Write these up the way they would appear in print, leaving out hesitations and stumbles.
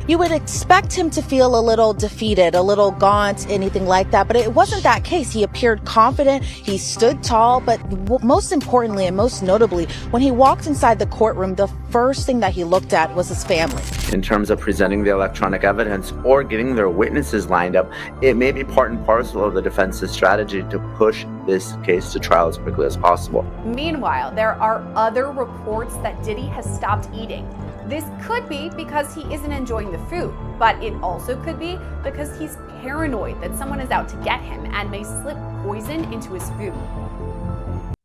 You would expect him to feel a little defeated, a little gaunt, anything like that, but it wasn't that case. He appeared confident, he stood tall, but most importantly and most notably, when he walked inside the courtroom, the first thing that he looked at was his family. In terms of presenting the electronic evidence or getting their witnesses lined up, it may be part and parcel of the defense's strategy to push this case to trial as quickly as possible. Meanwhile, there are other reports that Diddy has stopped eating. This could be because he isn't enjoying the food, but it also could be because he's paranoid that someone is out to get him and may slip poison into his food.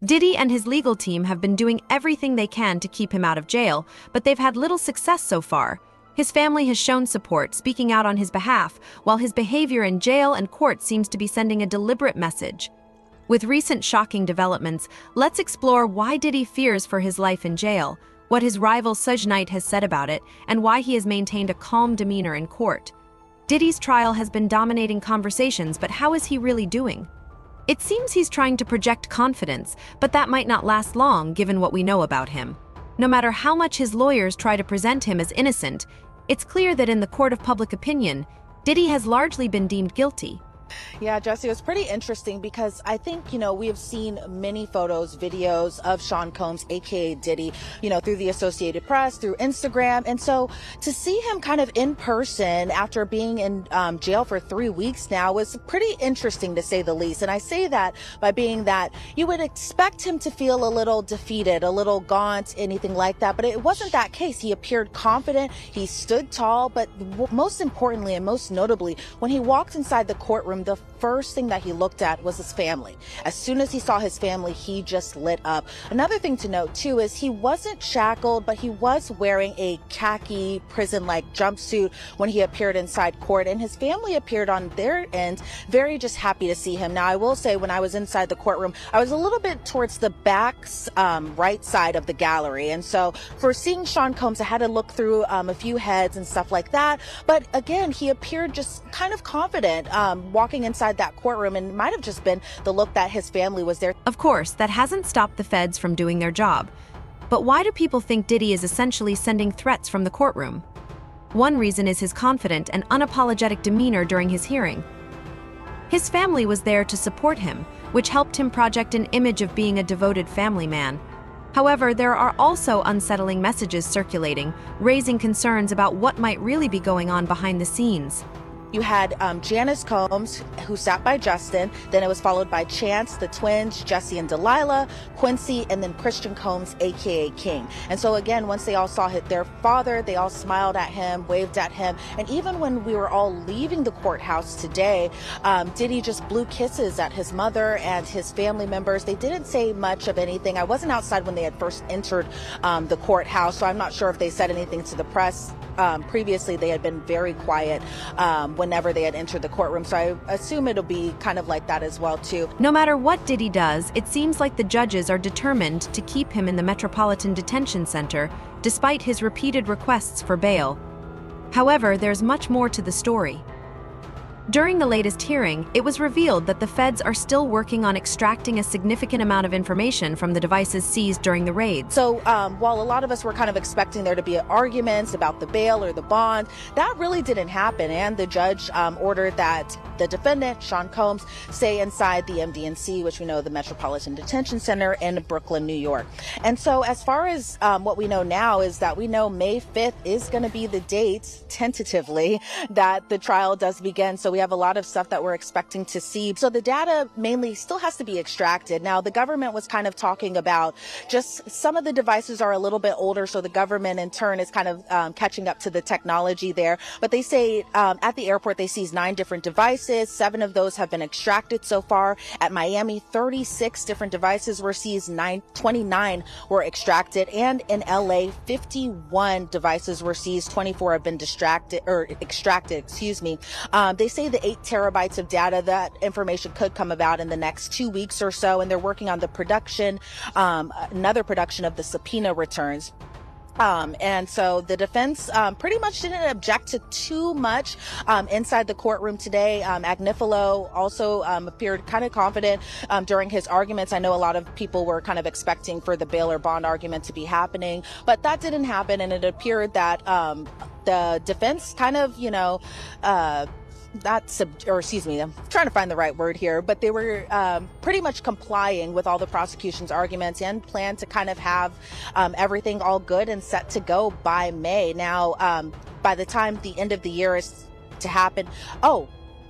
Diddy and his legal team have been doing everything they can to keep him out of jail, but they've had little success so far. His family has shown support, speaking out on his behalf, while his behavior in jail and court seems to be sending a deliberate message. With recent shocking developments, let's explore why Diddy fears for his life in jail, what his rival Suge Knight has said about it, and why he has maintained a calm demeanor in court. Diddy's trial has been dominating conversations, but how is he really doing? It seems he's trying to project confidence, but that might not last long given what we know about him. No matter how much his lawyers try to present him as innocent, it's clear that in the court of public opinion, Diddy has largely been deemed guilty. Yeah, Jesse, it was pretty interesting because I think, we have seen many photos, videos of Sean Combs, aka Diddy, through the Associated Press, through Instagram. And so to see him kind of in person after being in jail for 3 weeks now was pretty interesting, to say the least. And I say that by being that you would expect him to feel a little defeated, a little gaunt, anything like that. But it wasn't that case. He appeared confident, he stood tall, but most importantly and most notably, when he walked inside the courtroom, the first thing that he looked at was his family. As soon as he saw his family, he just lit up. Another thing to note too is he wasn't shackled, but he was wearing a khaki prison-like jumpsuit when he appeared inside court, and his family appeared on their end very just happy to see him. Now, I will say when I was inside the courtroom, I was a little bit towards the back right side of the gallery, and so for seeing Sean Combs, I had to look through a few heads and stuff like that. But again, he appeared just kind of confident walking inside that courtroom, and it might have just been the look that his family was there. Of course, that hasn't stopped the feds from doing their job. But why do people think Diddy is essentially sending threats from the courtroom? One reason is his confident and unapologetic demeanor during his hearing. His family was there to support him, which helped him project an image of being a devoted family man. However, there are also unsettling messages circulating, raising concerns about what might really be going on behind the scenes. You had Janice Combs, who sat by Justin. Then it was followed by Chance, the twins, Jesse and Delilah, Quincy, and then Christian Combs, aka King. And so again, once they all saw their father, they all smiled at him, waved at him. And even when we were all leaving the courthouse today, Diddy just blew kisses at his mother and his family members. They didn't say much of anything. I wasn't outside when they had first entered the courthouse, so I'm not sure if they said anything to the press. Previously, they had been very quiet whenever they had entered the courtroom, so I assume it'll be kind of like that as well too. No matter what Diddy does, it seems like the judges are determined to keep him in the Metropolitan Detention Center, despite his repeated requests for bail. However, there's much more to the story. During the latest hearing, it was revealed that the feds are still working on extracting a significant amount of information from the devices seized during the raid. So while a lot of us were kind of expecting there to be arguments about the bail or the bond, that really didn't happen. And the judge ordered that the defendant, Sean Combs, stay inside the MDNC, which we know the Metropolitan Detention Center in Brooklyn, New York. And so as far as what we know now is that we know May 5th is going to be the date, tentatively, that the trial does begin. So we have a lot of stuff that we're expecting to see. So the data mainly still has to be extracted. Now, the government was kind of talking about just some of the devices are a little bit older, so the government in turn is kind of catching up to the technology there. But they say at the airport they seized 9 different devices. 7 of those have been extracted so far. At Miami, 36 different devices were seized. 29 were extracted. And in LA, 51 devices were seized. 24 have been extracted. They say the 8 terabytes of data, that information could come about in the next 2 weeks or so, and they're working on the production, another production of the subpoena returns. And so the defense pretty much didn't object to too much inside the courtroom today. Agnifilo also appeared kind of confident during his arguments. I know a lot of people were kind of expecting for the bail or bond argument to be happening, but that didn't happen, and it appeared that the defense kind of, I'm trying to find the right word here, but they were pretty much complying with all the prosecution's arguments and plan to kind of have everything all good and set to go by May. Now, by the time the end of the year is to happen,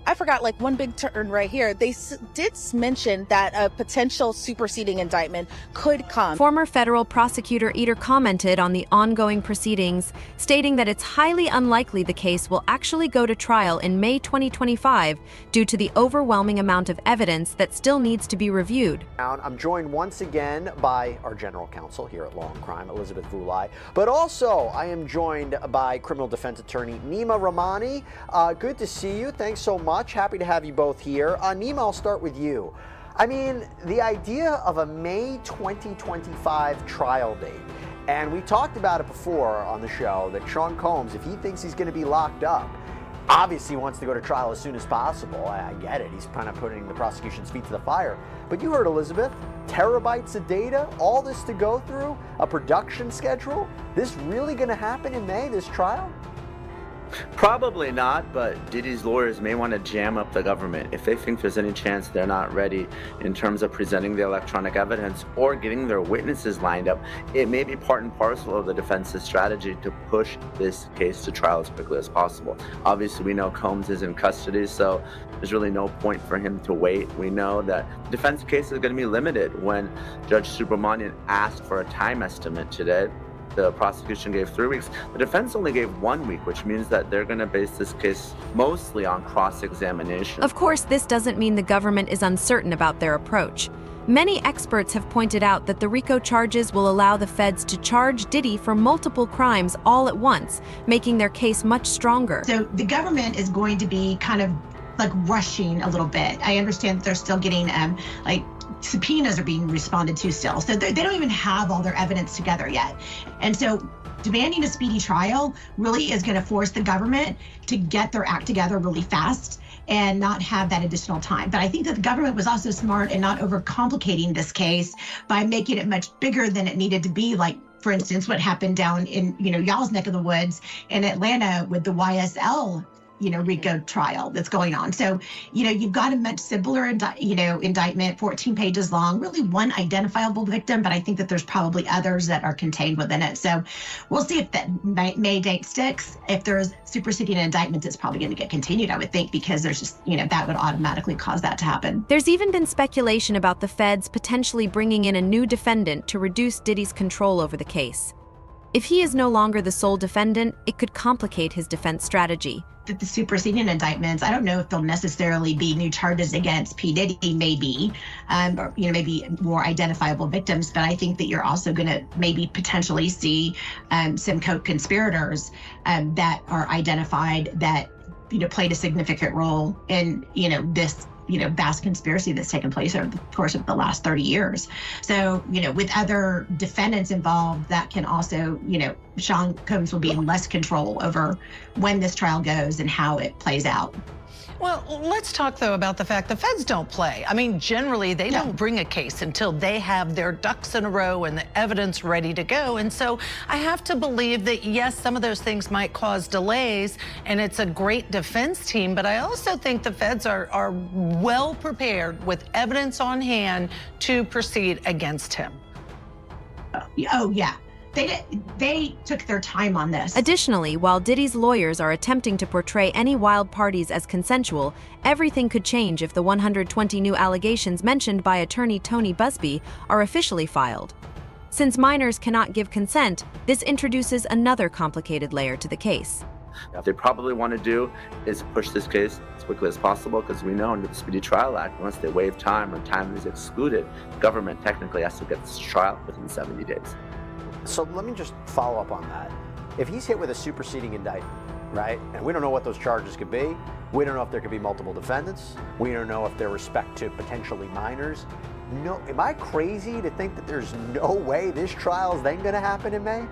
I forgot one big turn right here. They did mention that a potential superseding indictment could come. Former federal prosecutor Eder commented on the ongoing proceedings, stating that it's highly unlikely the case will actually go to trial in May 2025 due to the overwhelming amount of evidence that still needs to be reviewed. I'm joined once again by our general counsel here at Law and Crime, Elizabeth Vulai, but also I am joined by criminal defense attorney Nima Rahmani. Good to see you. Thanks so much. Happy to have you both here. Nima, I'll start with you. I mean, the idea of a May 2025 trial date, and we talked about it before on the show, that Sean Combs, if he thinks he's going to be locked up, obviously wants to go to trial as soon as possible. I get it. He's kind of putting the prosecution's feet to the fire. But you heard Elizabeth, terabytes of data, all this to go through, a production schedule. This really going to happen in May, this trial? Probably not, but Diddy's lawyers may want to jam up the government if they think there's any chance they're not ready in terms of presenting the electronic evidence or getting their witnesses lined up. It may be part and parcel of the defense's strategy to push this case to trial as quickly as possible. Obviously, we know Combs is in custody, so there's really no point for him to wait. We know that the defense case is going to be limited. When Judge Subramanian asked for a time estimate today, the prosecution gave 3 weeks. The defense only gave 1 week, which means that they're going to base this case mostly on cross-examination. Of course, this doesn't mean the government is uncertain about their approach. Many experts have pointed out that the RICO charges will allow the feds to charge Diddy for multiple crimes all at once, making their case much stronger. So the government is going to be kind of rushing a little bit. I understand that they're still getting subpoenas are being responded to still. So they don't even have all their evidence together yet. And so demanding a speedy trial really is going to force the government to get their act together really fast and not have that additional time. But I think that the government was also smart in not overcomplicating this case by making it much bigger than it needed to be. Like, for instance, what happened down in, y'all's neck of the woods in Atlanta with the YSL RICO trial that's going on. So, you've got a much simpler, indictment, 14 pages long, really one identifiable victim, but I think that there's probably others that are contained within it. So we'll see if that May date sticks. If there's superseding indictments, it's probably going to get continued, I would think, because there's just, that would automatically cause that to happen. There's even been speculation about the feds potentially bringing in a new defendant to reduce Diddy's control over the case. If he is no longer the sole defendant, it could complicate his defense strategy. The superseding indictments, I don't know if they'll necessarily be new charges against P. Diddy, maybe, or maybe more identifiable victims. But I think that you're also going to maybe potentially see some co-conspirators that are identified that played a significant role in this vast conspiracy that's taken place over the course of the last 30 years. So, with other defendants involved, that can also, Sean Combs will be in less control over when this trial goes and how it plays out. Well, let's talk, though, about the fact the feds don't play. I mean, generally, they don't bring a case until they have their ducks in a row and the evidence ready to go. And so I have to believe that, yes, some of those things might cause delays, and it's a great defense team. But I also think the feds are well prepared with evidence on hand to proceed against him. Oh, yeah. They took their time on this. Additionally, while Diddy's lawyers are attempting to portray any wild parties as consensual, everything could change if the 120 new allegations mentioned by attorney Tony Busby are officially filed. Since minors cannot give consent, this introduces another complicated layer to the case. What they probably want to do is push this case as quickly as possible, because we know under the Speedy Trial Act, once they waive time or time is excluded, the government technically has to get this trial within 70 days. So let me just follow up on that. If he's hit with a superseding indictment, right, and we don't know what those charges could be, we don't know if there could be multiple defendants, we don't know if they're respect to potentially minors. No, am I crazy to think that there's no way this trial is then going to happen in May?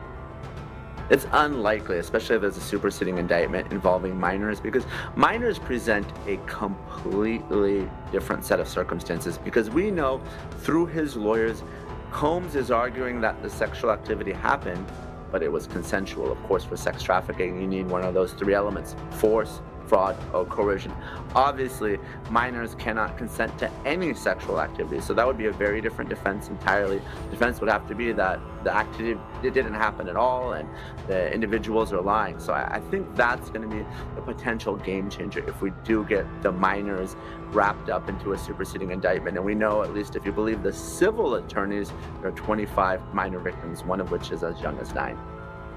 It's unlikely, especially if there's a superseding indictment involving minors, because minors present a completely different set of circumstances, because we know through his lawyers, Combs is arguing that the sexual activity happened but it was consensual. Of course, for sex trafficking, you need one of those three elements: force, fraud, or coercion. Obviously, minors cannot consent to any sexual activity, so that would be a very different defense entirely. Defense would have to be that the activity it didn't happen at all and the individuals are lying. So I think that's going to be a potential game changer if we do get the minors wrapped up into a superseding indictment. And we know, at least if you believe the civil attorneys, there are 25 minor victims, one of which is as young as 9.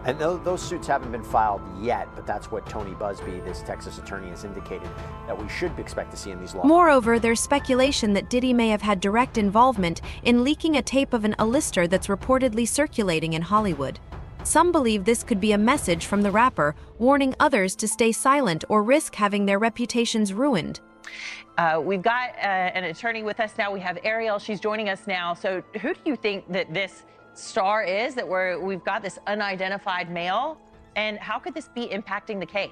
And those suits haven't been filed yet, but that's what Tony Busby, this Texas attorney, has indicated that we should expect to see in these laws. Moreover, there's speculation that Diddy may have had direct involvement in leaking a tape of an A-lister that's reportedly circulating in Hollywood. Some believe this could be a message from the rapper warning others to stay silent or risk having their reputations ruined. We've got an attorney with us now. We have Ariel. She's joining us now. So who do you think that this star is, that we've got this unidentified male, and how could this be impacting the case?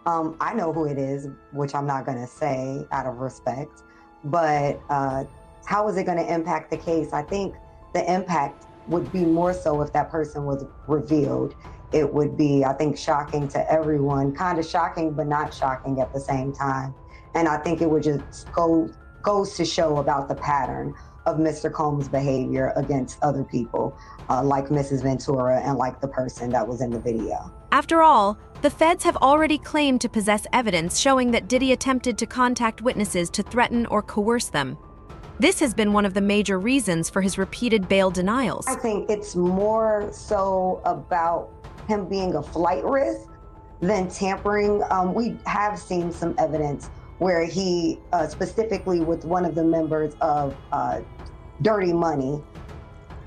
I know who it is, which I'm not going to say out of respect, but how is it going to impact the case? I think the impact would be more so if that person was revealed. It would be, I think, shocking to everyone, kind of shocking, but not shocking at the same time. And I think it would just goes to show about the pattern of Mr. Combs' behavior against other people, like Mrs. Ventura and like the person that was in the video. After all, the feds have already claimed to possess evidence showing that Diddy attempted to contact witnesses to threaten or coerce them. This has been one of the major reasons for his repeated bail denials. I think it's more so about him being a flight risk than tampering. We have seen some evidence where he, specifically with one of the members of Dirty Money,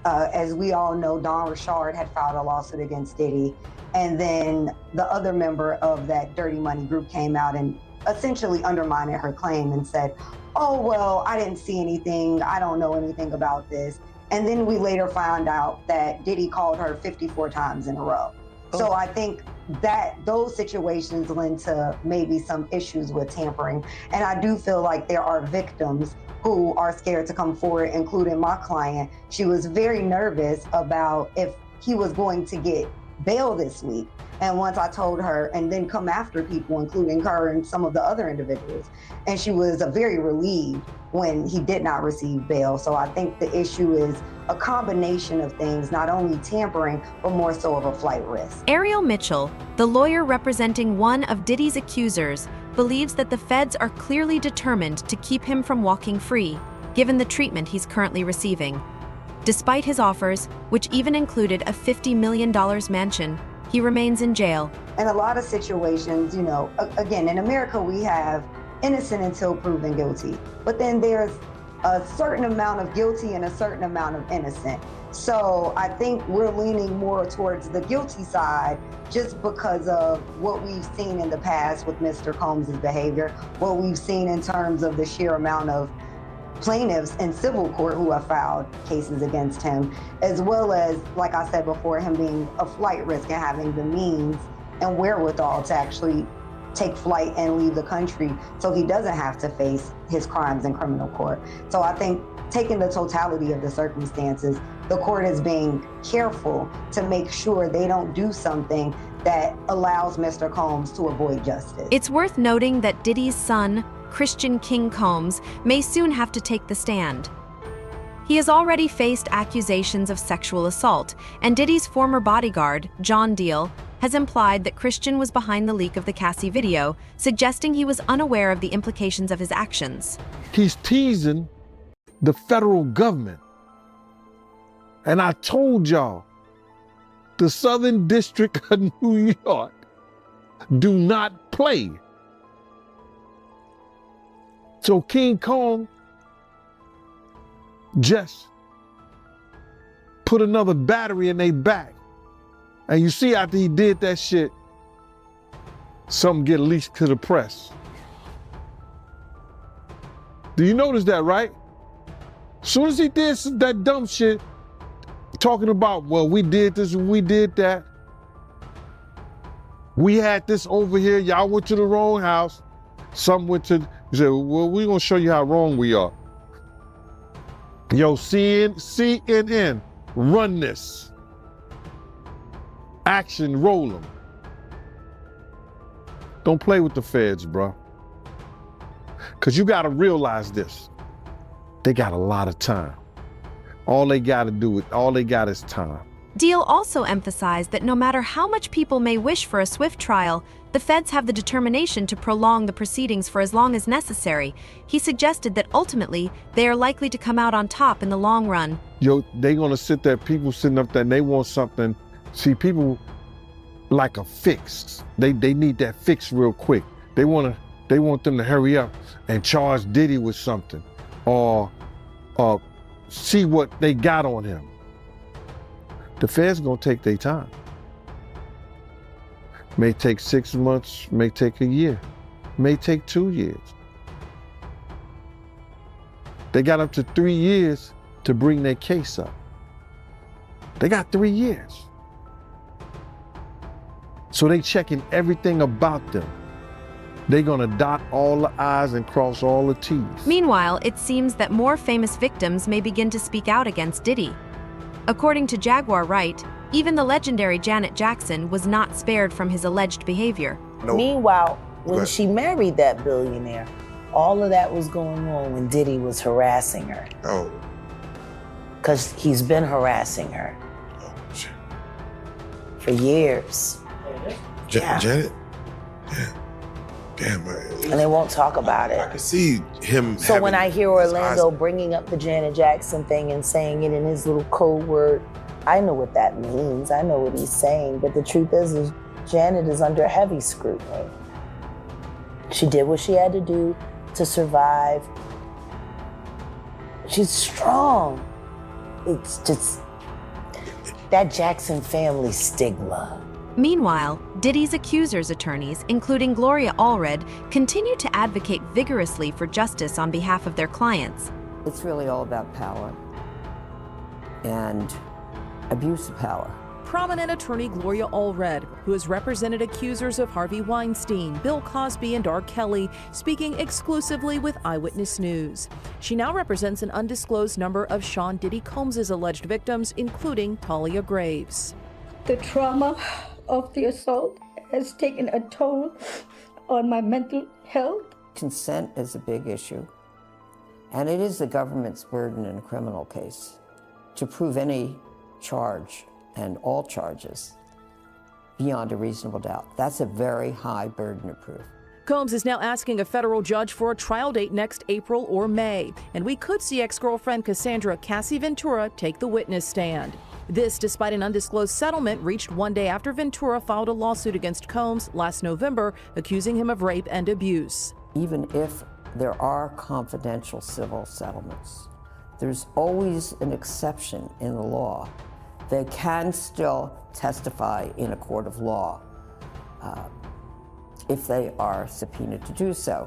as we all know, Don Richard had filed a lawsuit against Diddy, and then the other member of that Dirty Money group came out and essentially undermined her claim and said, oh, well, I didn't see anything, I don't know anything about this. And then we later found out that Diddy called her 54 times in a row. So I think that those situations lend to maybe some issues with tampering. And I do feel like there are victims who are scared to come forward, including my client. She was very nervous about if he was going to get bail this week. And once I told her, and then come after people, including her and some of the other individuals. And she was very relieved when he did not receive bail. So I think the issue is a combination of things, not only tampering, but more so of a flight risk. Ariel Mitchell, the lawyer representing one of Diddy's accusers, believes that the feds are clearly determined to keep him from walking free, given the treatment he's currently receiving. Despite his offers, which even included a $50 million mansion, he remains in jail. In a lot of situations, you know, again, in America, we have innocent until proven guilty, but then there's a certain amount of guilty and a certain amount of innocent. So I think we're leaning more towards the guilty side just because of what we've seen in the past with Mr. Combs' behavior, what we've seen in terms of the sheer amount of plaintiffs in civil court who have filed cases against him, as well as, like I said before, him being a flight risk and having the means and wherewithal to actually take flight and leave the country so he doesn't have to face his crimes in criminal court. So I think taking the totality of the circumstances, the court is being careful to make sure they don't do something that allows Mr. Combs to avoid justice. It's worth noting that Diddy's son, Christian King Combs, may soon have to take the stand. He has already faced accusations of sexual assault, and Diddy's former bodyguard, John Deal, has implied that Christian was behind the leak of the Cassie video, suggesting he was unaware of the implications of his actions. He's teasing the federal government. And I told y'all, the Southern District of New York do not play. So King Kong just put another battery in their back. And you see after he did that shit, something get leaked to the press. Do you notice that, right? As soon as he did that dumb shit, talking about, well, we did this and we did that. We had this over here, y'all went to the wrong house. Some went to, he said, well, we're gonna show you how wrong we are. Yo, CNN, run this. Action, roll them. Don't play with the feds, bro. Because you got to realize this. They got a lot of time. All they got is time. Deal also emphasized that no matter how much people may wish for a swift trial, the feds have the determination to prolong the proceedings for as long as necessary. He suggested that ultimately, they are likely to come out on top in the long run. They gonna sit there, people sitting up there, and they want something. See, people like a fix. They need that fix real quick. They want them to hurry up and charge Diddy with something, or see what they got on him. The feds gonna take their time. May take 6 months, may take a year, may take 2 years. They got up to 3 years to bring their case up. They got 3 years. So they checking everything about them. They're gonna dot all the I's and cross all the T's. Meanwhile, it seems that more famous victims may begin to speak out against Diddy. According to Jaguar Wright, even the legendary Janet Jackson was not spared from his alleged behavior. Meanwhile, when she married that billionaire, all of that was going on when Diddy was harassing her. Oh. Because he's been harassing her. Oh, shit. For years. Janet? Yeah. Damn, man. And they won't talk about it. I can see him. So when I hear Orlando bringing up the Janet Jackson thing and saying it in his little code word, I know what that means. I know what he's saying. But the truth is Janet is under heavy scrutiny. She did what she had to do to survive. She's strong. It's just that Jackson family stigma. Meanwhile, Diddy's accusers' attorneys, including Gloria Allred, continue to advocate vigorously for justice on behalf of their clients. It's really all about power and abuse of power. Prominent attorney Gloria Allred, who has represented accusers of Harvey Weinstein, Bill Cosby, and R. Kelly, speaking exclusively with Eyewitness News. She now represents an undisclosed number of Sean Diddy Combs' alleged victims, including Talia Graves. The trauma of the assault has taken a toll on my mental health. Consent is a big issue, and it is the government's burden in a criminal case to prove any charge and all charges beyond a reasonable doubt. That's a very high burden of proof. Combs is now asking a federal judge for a trial date next April or May, and we could see ex-girlfriend Cassandra Cassie Ventura take the witness stand. This despite an undisclosed settlement reached one day after Ventura filed a lawsuit against Combs last November, accusing him of rape and abuse. Even if there are confidential civil settlements, there's always an exception in the law. They can still testify in a court of law if they are subpoenaed to do so.